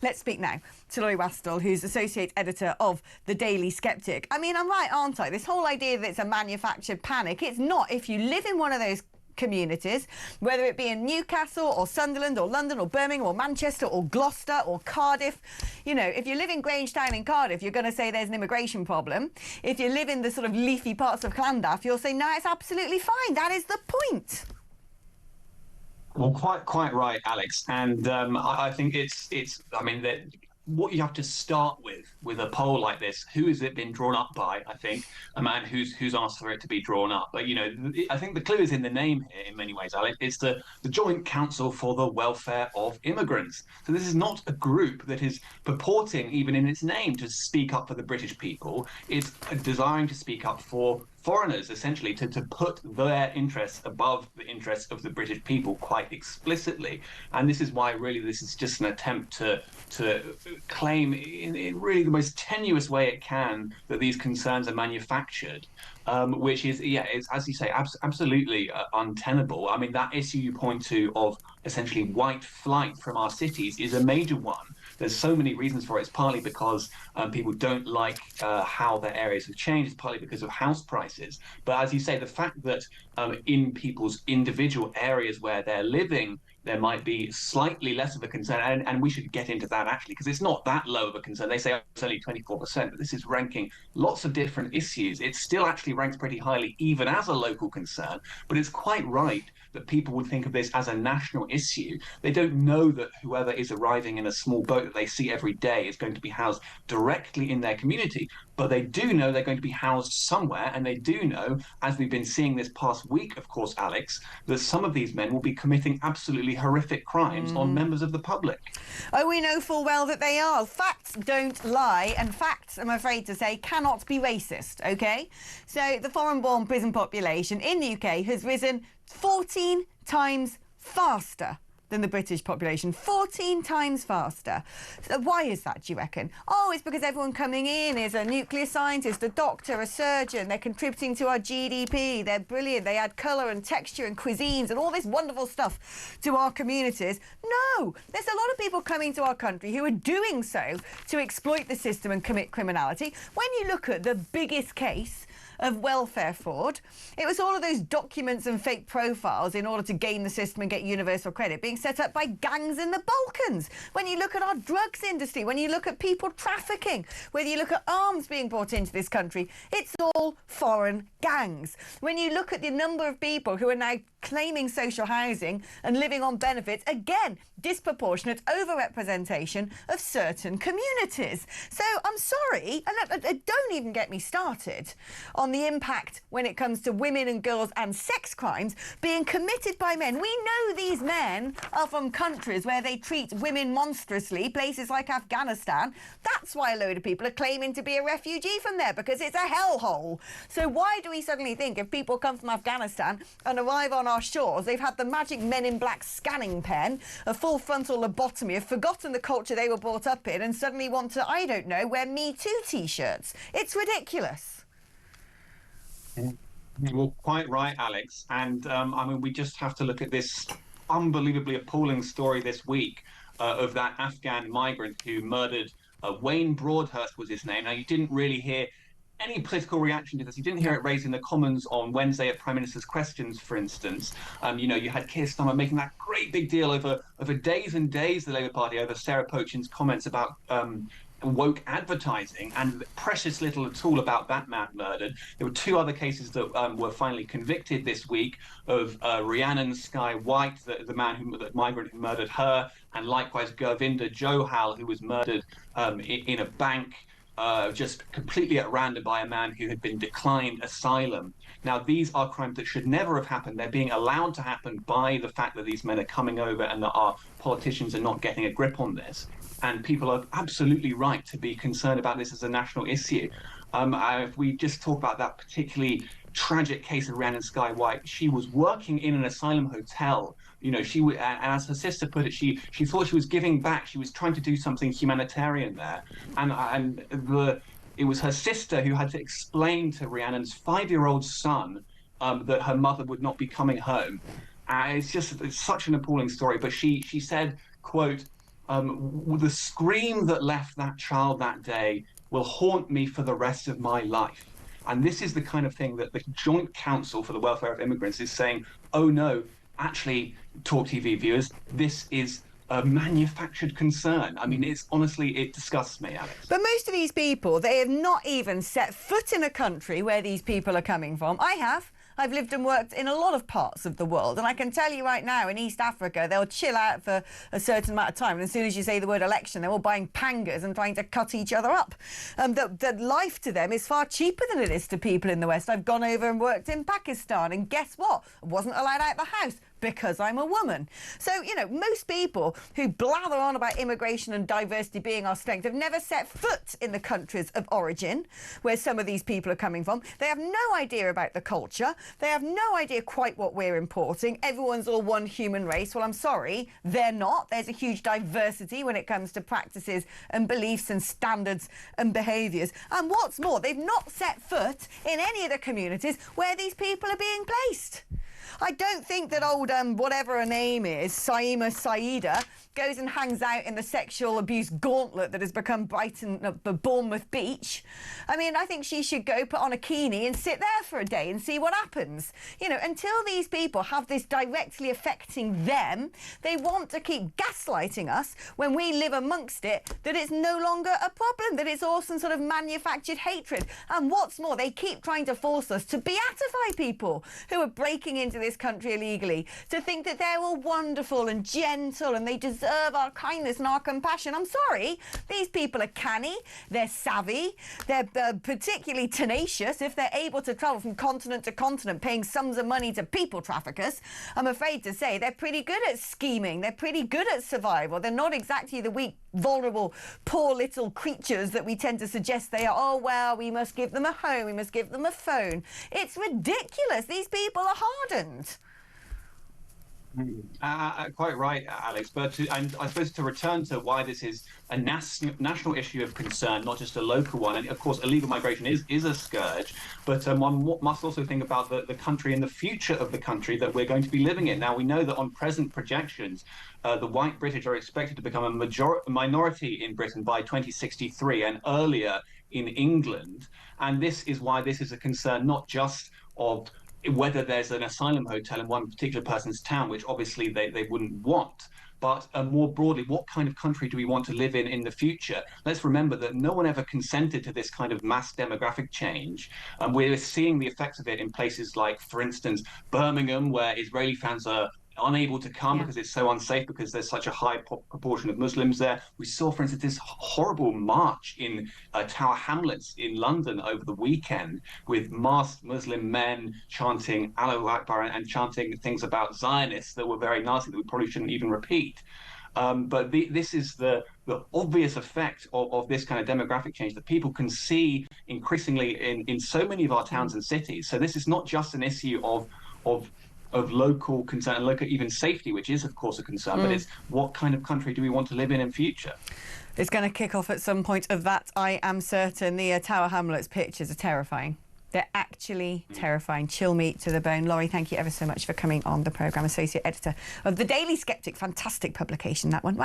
Let's speak now to Laurie Wastell, who's Associate Editor of the Daily Sceptic. I mean, I'm right, aren't I? This whole idea that it's a manufactured panic, it's not. If you live in one of those communities, whether it be in Newcastle or Sunderland or London or Birmingham or Manchester or Gloucester or Cardiff, you know, if you live in Grangetown in Cardiff, you're going to say there's an immigration problem. If you live in the sort of leafy parts of Llandaff, you'll say, no, it's absolutely fine. That is the point. Well, quite right, Alex. And I think I mean, what you have to start with a poll like this, who has it been drawn up by? I think a man who's asked for it to be drawn up. But, you know, I think the clue is in the name here in many ways, Alex. It's the Joint Council for the Welfare of Immigrants. So this is not a group that is purporting, even in its name, to speak up for the British people. It's desiring to speak up for foreigners, essentially, to put their interests above the interests of the British people quite explicitly. And this is why really this is just an attempt to claim in really the most tenuous way it can that these concerns are manufactured, which is, as you say, absolutely untenable. I mean, that issue you point to of essentially white flight from our cities is a major one. There's so many reasons for it. It's partly because people don't like how their areas have changed. It's partly because of house prices. But as you say, the fact that in people's individual areas where they're living, there might be slightly less of a concern, and we should get into that actually, because it's not that low of a concern. They say it's only 24%, but this is ranking lots of different issues. It still actually ranks pretty highly, even as a local concern, but it's quite right that people would think of this as a national issue. They don't know that whoever is arriving in a small boat that they see every day is going to be housed directly in their community, but they do know they're going to be housed somewhere, and they do know, as we've been seeing this past week, of course, Alex, that some of these men will be committing absolutely horrific crimes on members of the public. Oh, we know full well that they are. Facts don't lie, and facts, I'm afraid to say, cannot be racist, OK? So the foreign-born prison population in the UK has risen 14 times faster than the British population, 14 times faster. So why is that, do you reckon? Oh, it's because everyone coming in is a nuclear scientist, a doctor, a surgeon. They're contributing to our GDP. They're brilliant. They add colour and texture and cuisines and all this wonderful stuff to our communities. No, there's a lot of people coming to our country who are doing so to exploit the system and commit criminality. When you look at the biggest case of welfare fraud, it was all of those documents and fake profiles in order to game the system and get universal credit being set up by gangs in the Balkans. When you look at our drugs industry, when you look at people trafficking, whether you look at arms being brought into this country, it's all foreign gangs. When you look at the number of people who are now claiming social housing and living on benefits, again, disproportionate overrepresentation of certain communities. So I'm sorry, and don't even get me started on the impact when it comes to women and girls and sex crimes being committed by men. We know these men are from countries where they treat women monstrously, places like Afghanistan. That's why a load of people are claiming to be a refugee from there, because it's a hellhole. So why do we suddenly think if people come from Afghanistan and arrive on our shores, they've had the magic Men in Black scanning pen, a full frontal lobotomy, have forgotten the culture they were brought up in, and suddenly want to, I don't know, wear Me Too t-shirts? It's ridiculous. Well, quite right, Alex. And I mean, we just have to look at this unbelievably appalling story this week of that Afghan migrant who murdered Wayne Broadhurst was his name. Now, you didn't really hear any political reaction to this. You didn't hear it raised in the Commons on Wednesday at Prime Minister's Questions, for instance. You know, you had Keir Starmer making that great big deal over days and days, the Labour Party, over Sarah Pochin's comments about woke advertising, and precious little at all about that man murdered. There were two other cases that were finally convicted this week of Rhiannon Sky White, the migrant who murdered her, and likewise Gurvinder Johal, who was murdered in a bank just completely at random by a man who had been declined asylum. Now, these are crimes that should never have happened. They're being allowed to happen by the fact that these men are coming over and that our politicians are not getting a grip on this. And people are absolutely right to be concerned about this as a national issue. If we just talk about that particularly tragic case of Rhiannon Sky White, she was working in an asylum hotel. You know, and as her sister put it, she thought she was giving back. She was trying to do something humanitarian there. And it was her sister who had to explain to Rhiannon's 5-year-old son that her mother would not be coming home. It's such an appalling story. But she said, quote, the scream that left that child that day will haunt me for the rest of my life. And this is the kind of thing that the Joint Council for the Welfare of Immigrants is saying, oh no, actually, Talk TV viewers, this is a manufactured concern. I mean, it's honestly, it disgusts me, Alex. But most of these people, they have not even set foot in a country where these people are coming from. I have. I've lived and worked in a lot of parts of the world, and I can tell you right now, in East Africa, they'll chill out for a certain amount of time, and as soon as you say the word election, they're all buying pangas and trying to cut each other up. The life to them is far cheaper than it is to people in the West. I've gone over and worked in Pakistan, and guess what? I wasn't allowed out the house because I'm a woman. So, you know, most people who blather on about immigration and diversity being our strength have never set foot in the countries of origin where some of these people are coming from. They have no idea about the culture. They have no idea quite what we're importing. Everyone's all one human race. Well, I'm sorry, they're not. There's a huge diversity when it comes to practices and beliefs and standards and behaviours. And what's more, they've not set foot in any of the communities where these people are being placed. I don't think that old, whatever her name is, Saima Saida, goes and hangs out in the sexual abuse gauntlet that has become Bournemouth Beach. I mean, I think she should go put on a kini and sit there for a day and see what happens. You know, until these people have this directly affecting them, they want to keep gaslighting us when we live amongst it, that it's no longer a problem, that it's all some sort of manufactured hatred. And what's more, they keep trying to force us to beatify people who are breaking into this country illegally, to think that they're all wonderful and gentle and they deserve our kindness and our compassion. I'm sorry, these people are canny, they're savvy, they're particularly tenacious if they're able to travel from continent to continent paying sums of money to people traffickers. I'm afraid to say they're pretty good at scheming, they're pretty good at survival. They're not exactly the weak, vulnerable, poor little creatures that we tend to suggest they are. Oh, well, we must give them a home, we must give them a phone. It's ridiculous. These people are hardened. Quite right, Alex. But and I suppose to return to why this is a national issue of concern, not just a local one. And of course, illegal migration is a scourge. But one must also think about the country and the future of the country that we're going to be living in. Now, we know that on present projections, the white British are expected to become a minority in Britain by 2063 and earlier in England. And this is why this is a concern, not just of whether there's an asylum hotel in one particular person's town, which obviously they wouldn't want, but more broadly, what kind of country do we want to live in the future? Let's remember that no one ever consented to this kind of mass demographic change. We're seeing the effects of it in places like, for instance, Birmingham, where Israeli fans are unable to come because it's so unsafe, because there's such a high proportion of Muslims there. We saw, for instance, this horrible march in Tower Hamlets in London over the weekend with masked Muslim men chanting Allahu Akbar and chanting things about Zionists that were very nasty that we probably shouldn't even repeat. But this is the obvious effect of this kind of demographic change that people can see increasingly in so many of our towns and cities. So this is not just an issue of local concern and local even safety, which is of course a concern, but it's what kind of country do we want to live in future? It's going to kick off at some point of that, I am certain. The Tower Hamlets pictures are terrifying. They're actually terrifying. Chill me to the bone. Laurie, thank you ever so much for coming on the programme. Associate Editor of the Daily Sceptic. Fantastic publication, that one.